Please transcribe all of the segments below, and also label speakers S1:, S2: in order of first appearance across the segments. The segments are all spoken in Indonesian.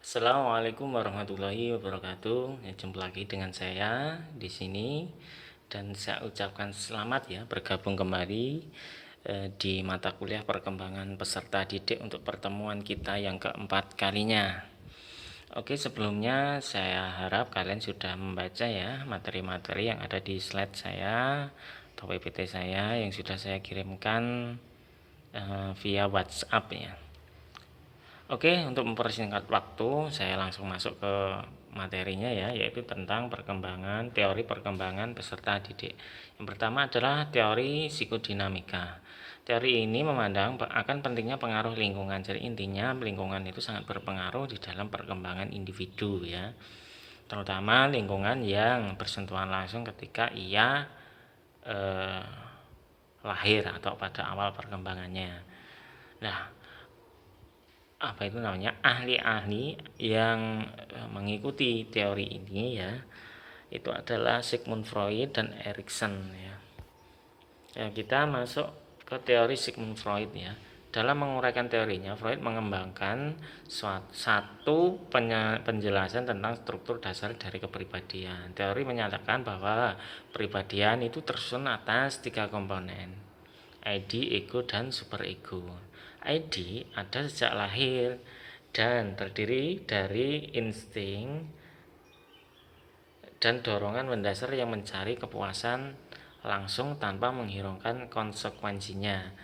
S1: Assalamualaikum warahmatullahi wabarakatuh. Ya, jumpa lagi dengan saya di sini dan saya ucapkan selamat ya bergabung kembali di mata kuliah perkembangan peserta didik untuk pertemuan kita yang keempat kalinya. Oke, sebelumnya saya harap kalian sudah membaca ya materi-materi yang ada di slide saya atau PPT saya yang sudah saya kirimkan via WhatsApp ya. Oke, untuk mempersingkat waktu, saya langsung masuk ke materinya ya, yaitu tentang teori perkembangan peserta didik. Yang pertama adalah teori psikodinamika. Teori ini memandang akan pentingnya pengaruh lingkungan. Jadi intinya lingkungan itu sangat berpengaruh di dalam perkembangan individu ya. Terutama lingkungan yang bersentuhan langsung ketika ia lahir atau pada awal perkembangannya. Nah, apa itu namanya ahli-ahli yang mengikuti teori ini ya itu adalah Sigmund Freud dan Erikson ya. Ya, kita masuk ke teori Sigmund Freud ya. Dalam menguraikan teorinya, Freud mengembangkan satu penjelasan tentang struktur dasar dari kepribadian. Teori menyatakan bahwa kepribadian itu tersusun atas 3 komponen, ID, ego, dan superego. ID ada sejak lahir dan terdiri dari insting dan dorongan mendasar yang mencari kepuasan langsung tanpa menghiraukan konsekuensinya.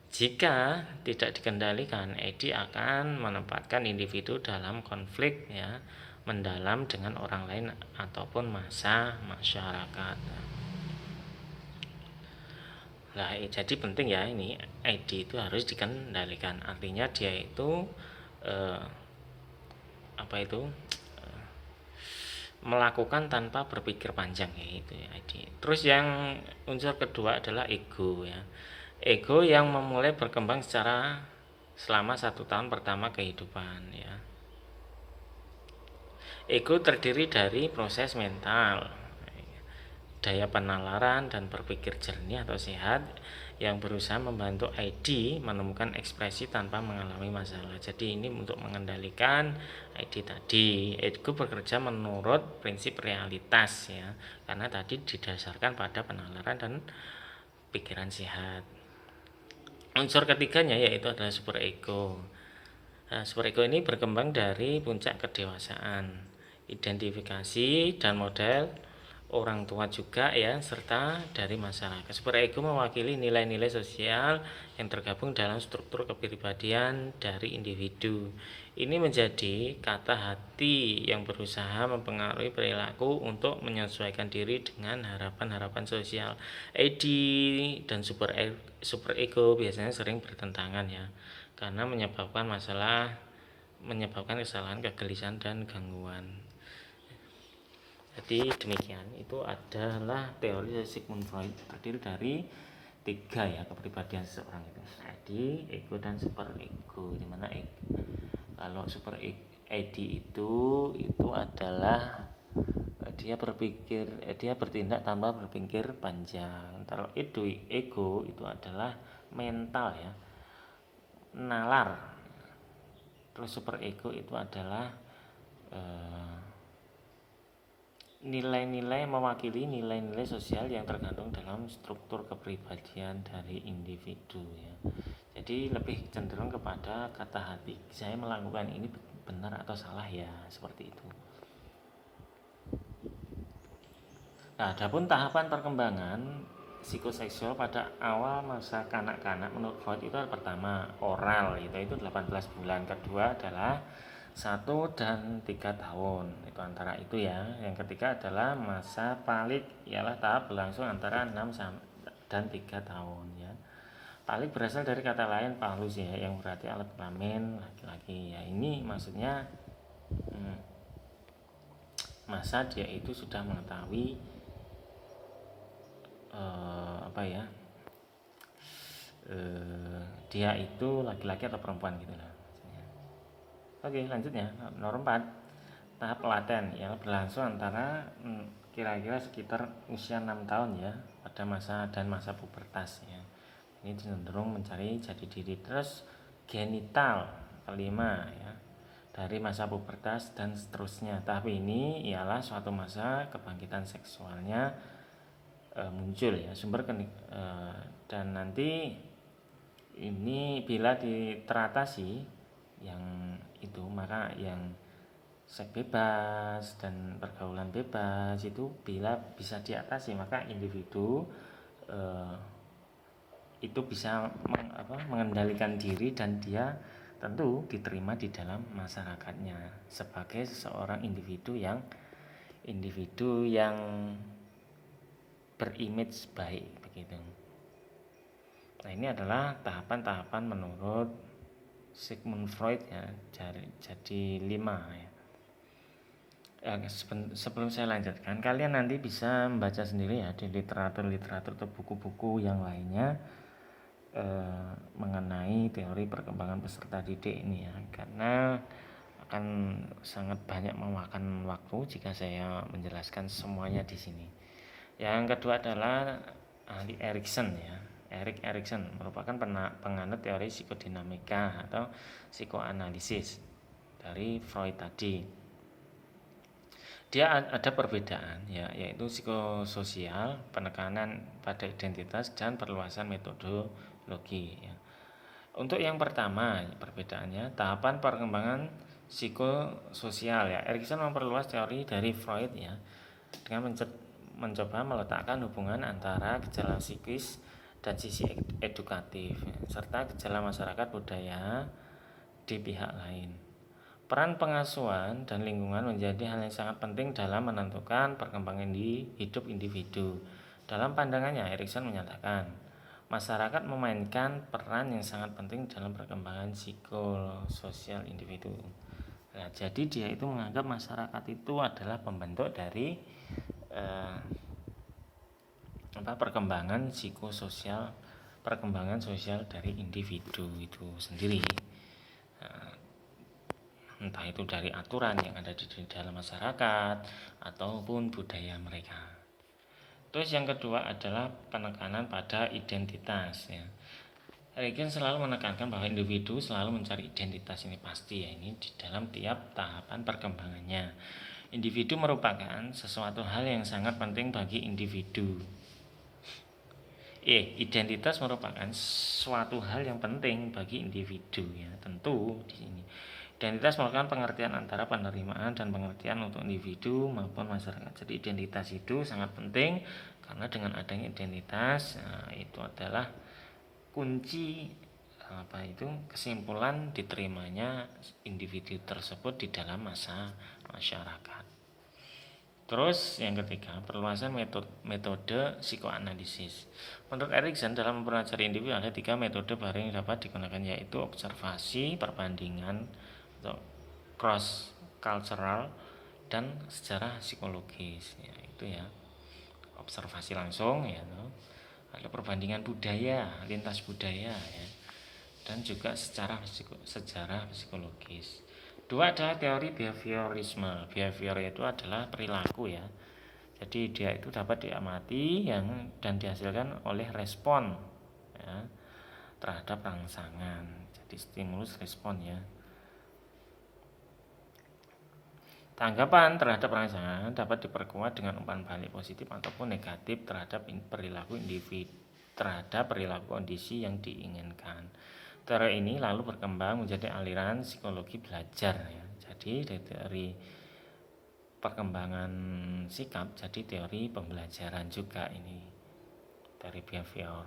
S1: Jika tidak dikendalikan, ID akan menempatkan individu dalam konflik ya, mendalam dengan orang lain ataupun massa masyarakat. Nah, jadi penting ya ini ID itu harus dikendalikan. Artinya dia itu eh, apa itu melakukan tanpa berpikir panjang ya itu ya ID. Terus yang unsur kedua adalah ego ya. Ego yang memulai berkembang secara selama 1 tahun pertama kehidupan ya. Ego terdiri dari proses mental, daya penalaran dan berpikir jernih atau sehat yang berusaha membantu ID menemukan ekspresi tanpa mengalami masalah. Jadi ini untuk mengendalikan ID tadi. Ego bekerja menurut prinsip realitas ya, karena tadi didasarkan pada penalaran dan pikiran sehat. Unsur ketiganya yaitu adalah superego. Nah, superego ini berkembang dari puncak kedewasaan, identifikasi dan model orang tua juga ya, serta dari masyarakat. Superego mewakili nilai-nilai sosial yang tergabung dalam struktur kepribadian dari individu. Ini menjadi kata hati yang berusaha mempengaruhi perilaku untuk menyesuaikan diri dengan harapan-harapan sosial. ID dan superego biasanya sering bertentangan ya, karena menyebabkan kesalahan, kegelisahan dan gangguan. Jadi demikian, itu adalah teori Sigmund Freud, terdiri dari 3 ya kepribadian seseorang itu, ID, ego dan superego. Dimana kalau super ID itu adalah dia bertindak tanpa berpikir panjang. Kalau ego itu adalah mental ya, nalar. Terus superego itu adalah nilai-nilai mewakili nilai-nilai sosial yang tergantung dalam struktur kepribadian dari individu ya. Jadi lebih cenderung kepada kata hati. Saya melakukan ini benar atau salah ya, seperti itu. Nah, adapun tahapan perkembangan psikoseksual pada awal masa kanak-kanak menurut Freud itu pertama oral, itu 18 bulan. Kedua adalah 1 dan 3 tahun, itu antara itu ya. Yang ketiga adalah masa palik, ialah tahap berlangsung antara 6 dan 3 tahun ya. Palik berasal dari kata lain palus ya, yang berarti alat kelamin laki-laki ya. Ini maksudnya masa dia itu sudah mengetahui dia itu laki-laki atau perempuan gitu lah. Oke, lanjutnya nomor 4, tahap laten yang berlangsung antara kira-kira sekitar usia 6 tahun ya, pada masa pubertas ya. Ini cenderung mencari jati diri. Terus genital kelima ya, dari masa pubertas dan seterusnya. Tahap ini ialah suatu masa kebangkitan seksualnya muncul ya dan nanti ini bila teratasi yang itu, maka yang seks bebas dan pergaulan bebas itu bila bisa diatasi, maka individu itu bisa mengendalikan diri dan dia tentu diterima di dalam masyarakatnya sebagai seorang individu yang berimage baik begitu. Nah, ini adalah tahapan-tahapan menurut Sigmund Freud ya, jadi 5 ya. Sebelum saya lanjutkan, kalian nanti bisa membaca sendiri ya di literatur atau buku-buku yang lainnya mengenai teori perkembangan peserta didik ini ya, karena akan sangat banyak memakan waktu jika saya menjelaskan semuanya di sini. Yang kedua adalah ahli Erikson ya. Erik Erikson merupakan penganut teori psikodinamika atau psikoanalisis dari Freud tadi. Dia ada perbedaan ya, yaitu psikososial, penekanan pada identitas dan perluasan metodologi ya. Untuk yang pertama perbedaannya tahapan perkembangan psikososial ya. Erikson memperluas teori dari Freud ya dengan mencoba meletakkan hubungan antara gejala psikis dan sisi edukatif serta gejala masyarakat budaya di pihak lain. Peran pengasuhan dan lingkungan menjadi hal yang sangat penting dalam menentukan perkembangan di hidup individu. Dalam pandangannya, Erikson menyatakan masyarakat memainkan peran yang sangat penting dalam perkembangan psikososial individu. Nah, jadi dia itu menganggap masyarakat itu adalah pembentuk dari perkembangan psikososial, perkembangan sosial dari individu itu sendiri. Entah itu dari aturan yang ada di dalam masyarakat ataupun budaya mereka. Terus yang kedua adalah penekanan pada identitas ya. Erikson selalu menekankan bahwa individu selalu mencari identitas, ini pasti ya, ini di dalam tiap tahapan perkembangannya. Individu merupakan sesuatu hal yang sangat penting bagi individu. Identitas merupakan suatu hal yang penting bagi individu ya, tentu di sini. Identitas merupakan pengertian antara penerimaan dan pengertian untuk individu maupun masyarakat. Jadi identitas itu sangat penting karena dengan adanya identitas itu adalah kunci kesimpulan diterimanya individu tersebut di dalam masyarakat. Terus yang ketiga, perluasan metode psikoanalisis. Menurut Erikson, dalam mempelajari individu ada 3 metode baru yang dapat digunakan, yaitu observasi, perbandingan atau cross cultural, dan sejarah psikologis ya, itu ya, observasi langsung ya, ada perbandingan budaya, lintas budaya ya, dan juga sejarah psikologis. 2 adalah teori behaviorisme. Behavior itu adalah perilaku ya. Jadi dia itu dapat diamati dan dihasilkan oleh respon ya, terhadap rangsangan. Jadi stimulus respon ya. Tanggapan terhadap rangsangan dapat diperkuat dengan umpan balik positif ataupun negatif terhadap perilaku individu, terhadap perilaku kondisi yang diinginkan. Teori ini lalu berkembang menjadi aliran psikologi belajar ya. Jadi dari perkembangan sikap jadi teori pembelajaran juga ini, teori behavior.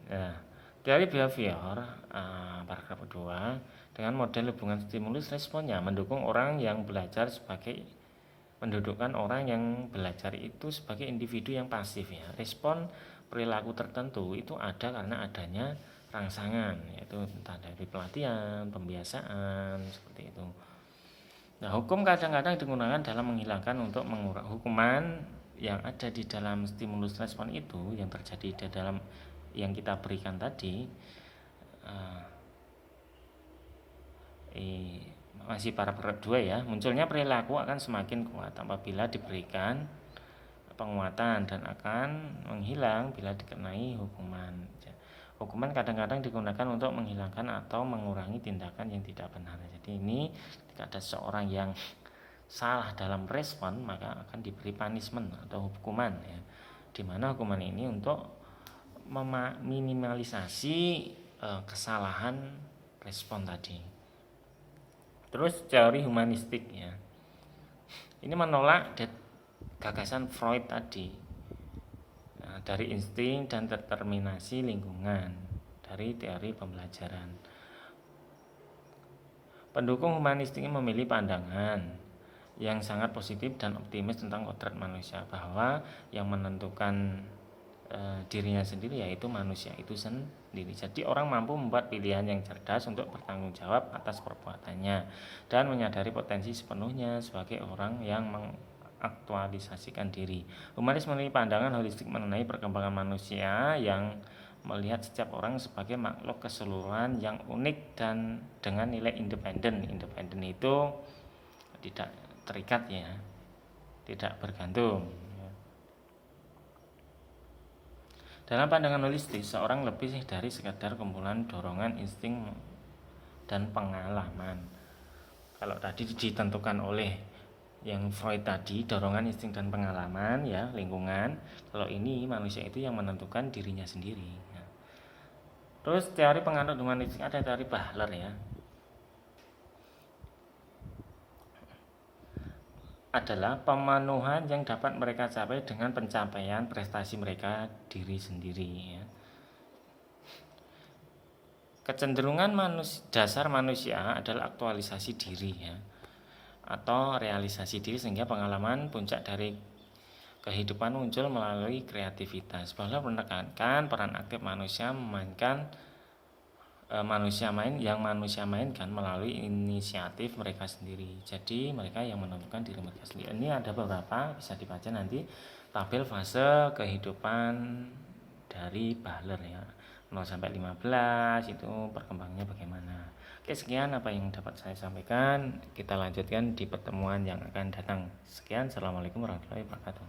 S1: Nah, teori behavior paragraf kedua, dengan model hubungan stimulus responnya mendukung orang yang belajar mendudukkan orang yang belajar itu sebagai individu yang pasif ya. Respon perilaku tertentu itu ada karena adanya rangsangan, yaitu entah dari pelatihan, pembiasaan seperti itu. Nah, hukum kadang-kadang digunakan dalam menghilangkan untuk mengurangi hukuman yang ada di dalam stimulus respon itu yang terjadi di dalam yang kita berikan tadi. Masih paragraf 2 ya, munculnya perilaku akan semakin kuat apabila diberikan penguatan dan akan menghilang bila dikenai hukuman. Hukuman kadang-kadang digunakan untuk menghilangkan atau mengurangi tindakan yang tidak benar. Jadi ini ketika ada seorang yang salah dalam respon, maka akan diberi punishment atau hukuman ya. Di mana hukuman ini untuk meminimalisasi kesalahan respon tadi. Terus teori humanistik ya. Ini menolak gagasan Freud tadi. Nah, dari insting dan determinasi lingkungan dari teori pembelajaran. Pendukung humanistik ini memilih pandangan yang sangat positif dan optimis tentang kodrat manusia, bahwa yang menentukan dirinya sendiri yaitu manusia itu sendiri. Jadi orang mampu membuat pilihan yang cerdas untuk bertanggung jawab atas perbuatannya dan menyadari potensi sepenuhnya sebagai orang yang mengaktualisasikan diri. Humanis memiliki pandangan holistik mengenai perkembangan manusia yang melihat setiap orang sebagai makhluk keseluruhan yang unik dan dengan nilai independen. Independen itu tidak terikat ya, tidak bergantung. Dalam pandangan holistik, seorang lebih dari sekadar kumpulan dorongan, insting, dan pengalaman. Kalau tadi ditentukan oleh yang Freud tadi, dorongan, insting, dan pengalaman ya, lingkungan. Kalau ini manusia itu yang menentukan dirinya sendiri. Nah, terus teori penganut humanistik ada teori Bahler ya. Adalah pemenuhan yang dapat mereka capai dengan pencapaian prestasi mereka diri sendiri ya. Kecenderungan dasar manusia adalah aktualisasi diri ya, atau realisasi diri, sehingga pengalaman puncak dari kehidupan muncul melalui kreativitas. Bahwa menekankan peran aktif manusia memainkan manusia mainkan melalui inisiatif mereka sendiri. Jadi mereka yang menentukan diri mereka sendiri. Ini ada beberapa, bisa dibaca nanti tabel fase kehidupan dari Bahler ya, 0 sampai 15 itu perkembangannya bagaimana. Oke, sekian apa yang dapat saya sampaikan. Kita lanjutkan di pertemuan yang akan datang. Sekian, assalamualaikum warahmatullahi wabarakatuh.